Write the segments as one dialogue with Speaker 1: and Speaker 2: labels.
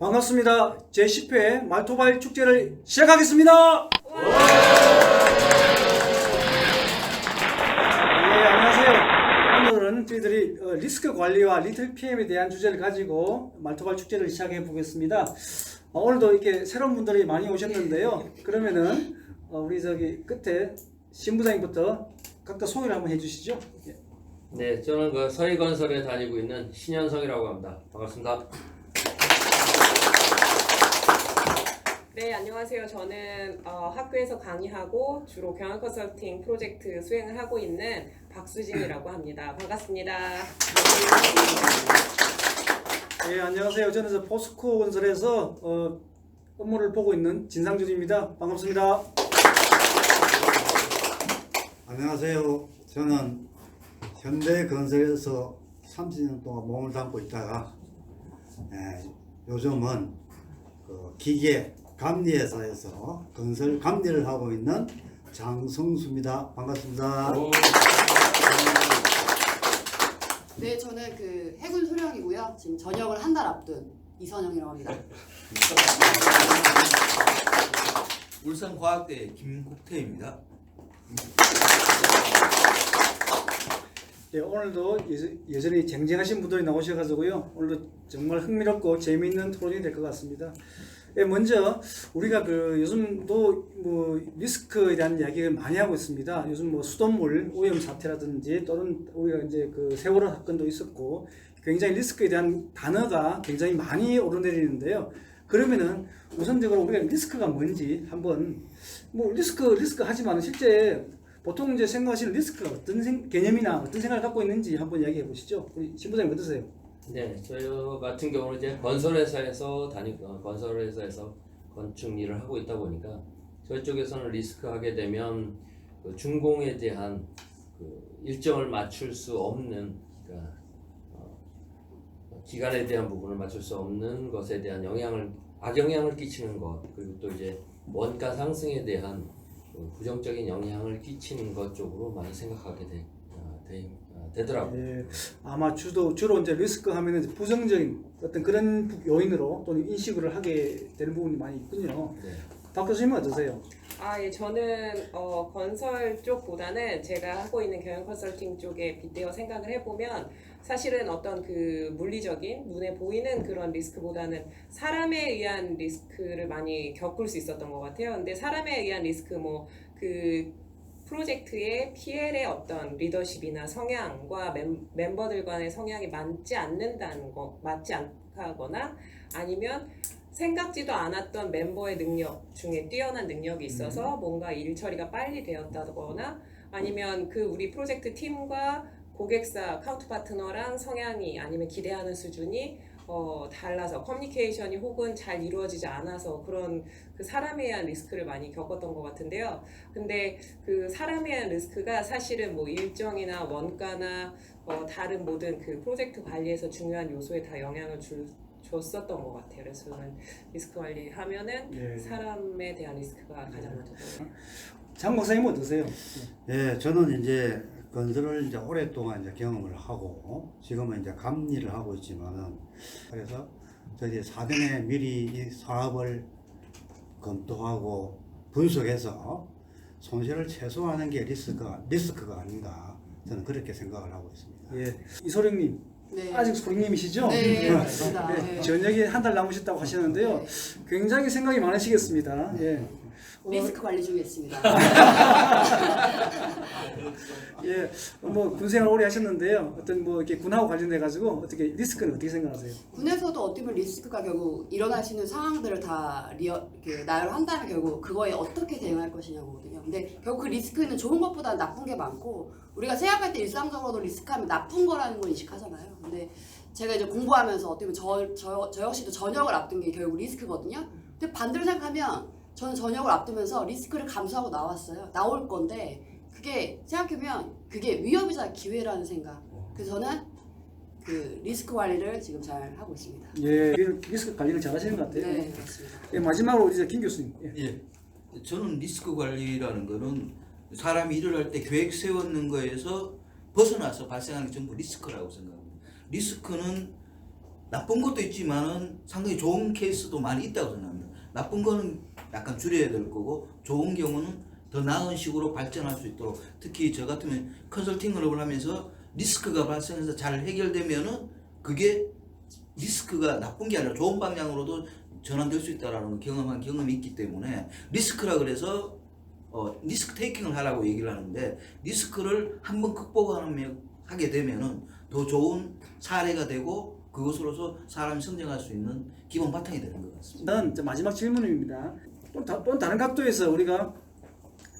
Speaker 1: 반갑습니다. 제10회 말토바일 축제를 시작하겠습니다. 네, 안녕하세요. 오늘은 저희들이 리스크 관리와 리틀 PM에 대한 주제를 가지고 말토바일 축제를 시작해 보겠습니다. 오늘도 이렇게 새로운 분들이 많이 오셨는데요. 그러면은 우리 저기 끝에 신부장님부터 각자 소개를 한번 해주시죠.
Speaker 2: 네, 저는 그 서희건설에 다니고 있는 신현성이라고 합니다. 반갑습니다.
Speaker 3: 네, 안녕하세요. 저는 학교에서 강의하고 주로 경영 컨설팅 프로젝트 수행을 하고 있는 박수진이라고 합니다. 반갑습니다.
Speaker 1: 네, 안녕하세요. 저는 저 포스코 건설에서 업무를 보고 있는 진상준입니다. 반갑습니다.
Speaker 4: 안녕하세요. 저는 현대건설에서 30년 동안 몸을 담고 있다가 요즘은 그 기계 감리회사에서 건설 감리를 하고 있는 장성수입니다. 반갑습니다.
Speaker 5: 네, 저는 그 해군 소령이고요. 지금 전역을 한 달 앞둔 이선영이라고 합니다.
Speaker 6: 울산과학대 김국태입니다.
Speaker 1: 네, 오늘도 여전히 쟁쟁하신 분들이 나오셔가지고요. 오늘도 정말 흥미롭고 재미있는 토론이 될 것 같습니다. 네, 먼저 우리가 요즘도 뭐 리스크에 대한 이야기를 많이 하고 있습니다. 요즘 뭐 수돗물 오염 사태라든지 또는 우리가 이제 그 세월호 사건도 있었고 굉장히 리스크에 대한 단어가 굉장히 많이 오르내리는데요. 그러면은 우선적으로 우리가 리스크가 뭔지 한번 뭐 리스크 하지만 실제 보통 이제 생각하시는 리스크가 어떤 개념이나 어떤 생각을 갖고 있는지 한번 이야기해 보시죠. 우리 신부장님 어떠세요?
Speaker 2: 네, 저 같은 경우는 이제 건설회사에서 건축 일을 하고 있다 보니까 저쪽에서는 리스크하게 되면 그 준공에 대한 그 일정을 맞출 수 없는, 그러니까 기간에 대한 부분을 맞출 수 없는 것에 대한 악영향을 끼치는 것, 그리고 또 이제 원가 상승에 대한 부정적인 영향을 끼치는 것 쪽으로 많이 생각하게 되더라고요.
Speaker 1: 예, 아마 주로 이제 리스크 하면은 이제 부정적인 어떤 그런 요인으로 또는 인식을 하게 되는 부분이 많이 있군요.
Speaker 2: 네.
Speaker 1: 박 교수님은 어떠세요?
Speaker 3: 예, 저는 건설 쪽보다는 제가 하고 있는 경영 컨설팅 쪽에 빗대어 생각을 해보면 사실은 어떤 그 물리적인 눈에 보이는 그런 리스크보다는 사람에 의한 리스크를 많이 겪을 수 있었던 것 같아요. 근데 사람에 의한 리스크 그 프로젝트의 PL의 어떤 리더십이나 성향과 멤버들 간의 성향이 맞지 않다거나 아니면 생각지도 않았던 멤버의 능력 중에 뛰어난 능력이 있어서 뭔가 일 처리가 빨리 되었다거나 아니면 그 우리 프로젝트 팀과 고객사 카운트 파트너랑 성향이 아니면 기대하는 수준이 달라서 커뮤니케이션이 혹은 잘 이루어지지 않아서 그런 그 사람에 의한 리스크를 많이 겪었던 것 같은데요. 근데 그 사람에 의한 리스크가 사실은 뭐 일정이나 원가나 다른 모든 그 프로젝트 관리에서 중요한 요소에 다 영향을 줬었던 것 같아요. 그래서 저는 리스크 관리하면은
Speaker 1: 네.
Speaker 3: 사람에 대한 리스크가 가장 먼저 보여요.
Speaker 1: 장 박사님은 어떠세요?
Speaker 4: 예, 저는 이제 건설을 이제 오랫동안 이제 경험을 하고 지금은 이제 감리를 하고 있지만은 그래서 저희 사전에 미리 이 사업을 검토하고 분석해서 손실을 최소화하는 게 리스크가 아닌가 저는 그렇게 생각을 하고 있습니다.
Speaker 1: 예, 이소령님
Speaker 5: 네.
Speaker 1: 아직 소령님이시죠?
Speaker 5: 네, 맞습니다.
Speaker 1: 네,
Speaker 5: 네.
Speaker 1: 전역이 한 달 남으셨다고 하시는데요.
Speaker 5: 네.
Speaker 1: 굉장히 생각이 많으시겠습니다. 예.
Speaker 5: 리스크 관리 중에 있습니다.
Speaker 1: 예, 뭐 군생활 오래 하셨는데요. 어떤 뭐 이렇게 군하고 관련돼 가지고 어떻게 리스크는 어떻게 생각하세요?
Speaker 5: 군에서도 어떻게 보면 리스크가 결국 일어날 수 있는 상황들을 다 이렇게 나열을 한다면 결국 그거에 어떻게 대응할 것이냐거든요. 근데 결국 그 리스크는 좋은 것보다 나쁜 게 많고 우리가 생각할 때 일상적으로도 리스크하면 나쁜 거라는 걸 인식하잖아요. 근데 제가 이제 공부하면서 어떻게 보면 저 역시도 전역을 앞둔 게 결국 리스크거든요. 근데 반대로 생각하면 저는 전역을 앞두면서 리스크를 감수하고 나올 건데 그게 생각해보면 그게 위험이자 기회라는 생각. 그래서 저는 그 리스크 관리를 지금 잘 하고 있습니다.
Speaker 1: 예, 리스크 관리를 잘 하시는 것 같아요.
Speaker 5: 네, 맞습니다.
Speaker 1: 예, 마지막으로 이제 김 교수님. 예.
Speaker 6: 예, 저는 리스크 관리라는 거는 사람이 일을 할 때 계획 세우는 거에서 벗어나서 발생하는 게 전부 리스크라고 생각합니다. 리스크는 나쁜 것도 있지만은 상당히 좋은 케이스도 많이 있다고 생각합니다. 나쁜 거는 약간 줄여야 될 거고 좋은 경우는 더 나은 식으로 발전할 수 있도록 특히 저 같으면 컨설팅을 하면서 리스크가 발생해서 잘 해결되면은 그게 리스크가 나쁜 게 아니라 좋은 방향으로도 전환될 수 있다라는 경험한 경험이 있기 때문에 리스크라 그래서 리스크 테이킹을 하라고 얘기를 하는데 리스크를 한번 극복하게 되면은 더 좋은 사례가 되고 그것으로서 사람이 성장할 수 있는 기본 바탕이 되는 것 같습니다.
Speaker 1: 저는 이제 마지막 질문입니다. 또 다른 각도에서 우리가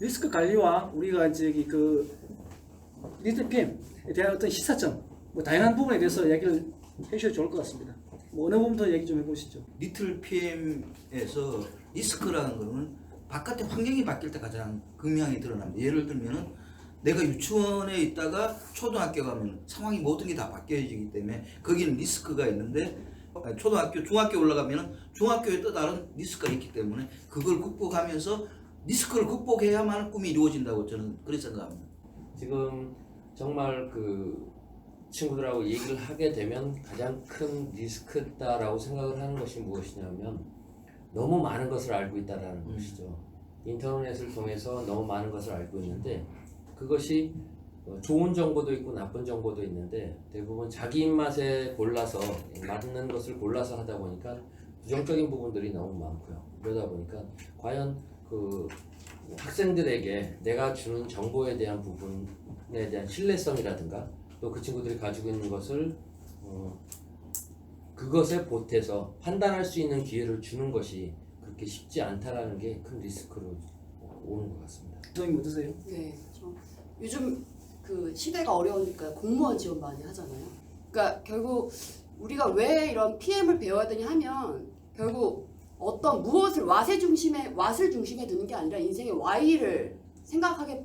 Speaker 1: 리스크 관리와 우리가 이제 그 리틀 PM에 대한 어떤 시사점, 뭐 다양한 부분에 대해서 이야기를 해주셔도 좋을 것 같습니다. 뭐 어느 부분부터 얘기 좀 해보시죠.
Speaker 6: 리틀 PM에서 리스크라는 거는 바깥의 환경이 바뀔 때 가장 극명하게 드러납니다. 예를 들면은 내가 유치원에 있다가 초등학교 가면 상황이 모든 게 다 바뀌어지기 때문에 거기는 리스크가 있는데 초등학교, 중학교 올라가면 중학교에 또 다른 리스크가 있기 때문에 그걸 극복하면서 리스크를 극복해야만 꿈이 이루어진다고 저는 그렇게 생각합니다.
Speaker 2: 지금 정말 그 친구들하고 얘기를 하게 되면 가장 큰 리스크다라고 생각을 하는 것이 무엇이냐면 너무 많은 것을 알고 있다라는 것이죠. 인터넷을 통해서 너무 많은 것을 알고 있는데 그것이 좋은 정보도 있고 나쁜 정보도 있는데 대부분 자기 입맛에 골라서 맞는 것을 골라서 하다 보니까 부정적인 부분들이 너무 많고요. 그러다 보니까 과연 그 학생들에게 내가 주는 정보에 대한 부분에 대한 신뢰성이라든가 또 그 친구들이 가지고 있는 것을 그것에 보태서 판단할 수 있는 기회를 주는 것이 그렇게 쉽지 않다라는 게 큰 리스크로 오는 것 같습니다.
Speaker 1: 선생님 어떠세요?
Speaker 5: 네, 요즘 그 시대가 어려우니까 공무원 지원 많이 하잖아요. 그러니까 결국 우리가 왜 이런 PM을 배워야 되냐 하면 결국 어떤 무엇을 왓을 중심에 두는 게 아니라 인생의 Y를 생각하게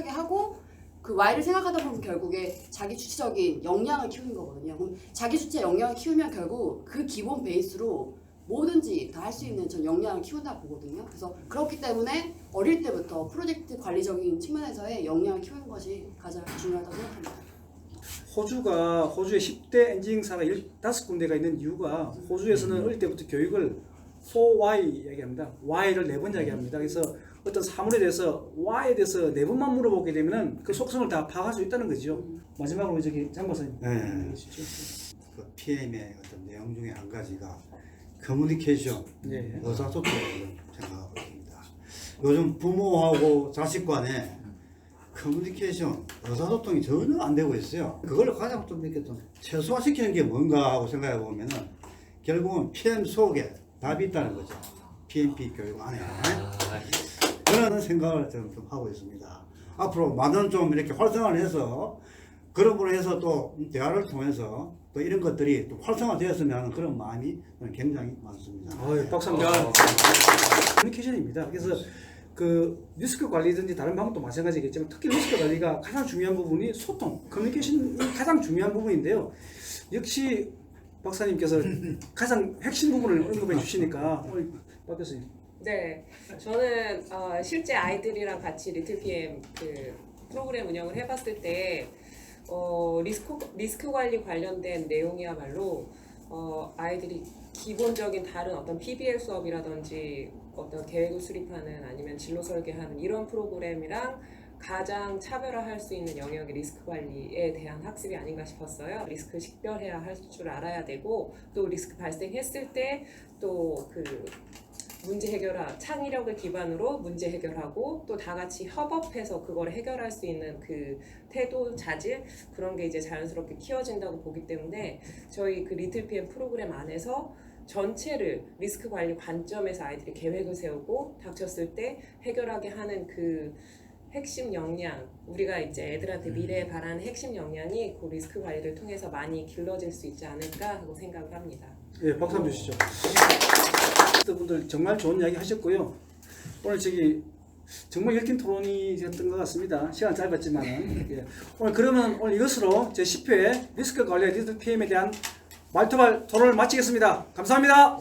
Speaker 5: 하고 그 Y를 생각하다 보면 결국에 자기 주체적인 역량을 키우는 거거든요. 그럼 자기 주체 역량을 키우면 결국 그 기본 베이스로 뭐든지 다 할 수 있는 전 역량을 키운다 보거든요. 그래서 그렇기 때문에 어릴 때부터 프로젝트 관리적인 측면에서의 역량을 키우는 것이 가장 중요하다고 생각합니다.
Speaker 1: 호주의 10대 엔지니어사가 15군데가 있는 이유가 호주에서는 어릴 때부터 교육을 4Y 얘기합니다. Y를 4번 이야기합니다. 그래서 어떤 사물에 대해서 Y에 대해서 4번만 물어보게 되면은 그 속성을 다 파악할 수 있다는 거죠. 마지막으로 저기 장 박사님.
Speaker 4: 네. 그 PM의 어떤 내용 중에 한 가지가 커뮤니케이션,
Speaker 1: 네.
Speaker 4: 의사소통을 생각하고 있습니다. 요즘 부모하고 자식 간에 커뮤니케이션, 의사소통이 전혀 안 되고 있어요. 그걸 가장 좀 이렇게 좀 최소화시키는 게 뭔가 하고 생각해 보면은 결국은 PM 속에 답이 있다는 거죠. PMP 교육 안에. 그런 생각을 저는 좀 하고 있습니다. 앞으로 많은 좀 이렇게 활성화를 해서 그런 걸로 해서 또 대화를 통해서 또 이런 것들이 또 활성화되었으면 하는 그런 마음이 저는 굉장히 많습니다.
Speaker 1: 박수 한번 커뮤니케이션입니다. 그래서 그 리스크 관리든지 다른 방법도 마찬가지겠지만 특히 리스크 관리가 가장 중요한 부분이 소통, 커뮤니케이션이 가장 중요한 부분인데요. 역시 박사님께서 가장 핵심 부분을 언급해 주시니까 오늘 박 교수님.
Speaker 3: 네, 저는 실제 아이들이랑 같이 리틀 PM 그 프로그램 운영을 해봤을 때 리스크 관리 관련된 내용이야말로 아이들이 기본적인 다른 어떤 PBL 수업이라든지 어떤 계획을 수립하는 아니면 진로 설계하는 이런 프로그램이랑 가장 차별화할 수 있는 영역이 리스크 관리에 대한 학습이 아닌가 싶었어요. 리스크 식별해야 할 줄 알아야 되고 또 리스크 발생했을 때 또 그 문제 해결하 창의력을 기반으로 문제 해결하고 또 다 같이 협업해서 그걸 해결할 수 있는 그 태도, 자질 그런 게 이제 자연스럽게 키워진다고 보기 때문에 저희 그 리틀 PM 프로그램 안에서 전체를 리스크 관리 관점에서 아이들이 계획을 세우고 닥쳤을 때 해결하게 하는 그 핵심 역량, 우리가 이제 애들한테 미래에 바라는 핵심 역량이 그 리스크 관리를 통해서 많이 길러질 수 있지 않을까 하고 생각을 합니다.
Speaker 1: 예, 박수 한번 주시죠. 분들 정말 좋은 이야기 하셨고요. 오늘 저기 정말 얽힌 토론이 됐던 것 같습니다. 시간 짧았지만은. 예. 오늘 이것으로 제 10회 리스크 관리 리틀 PM에 대한 말투발 토론을 마치겠습니다. 감사합니다.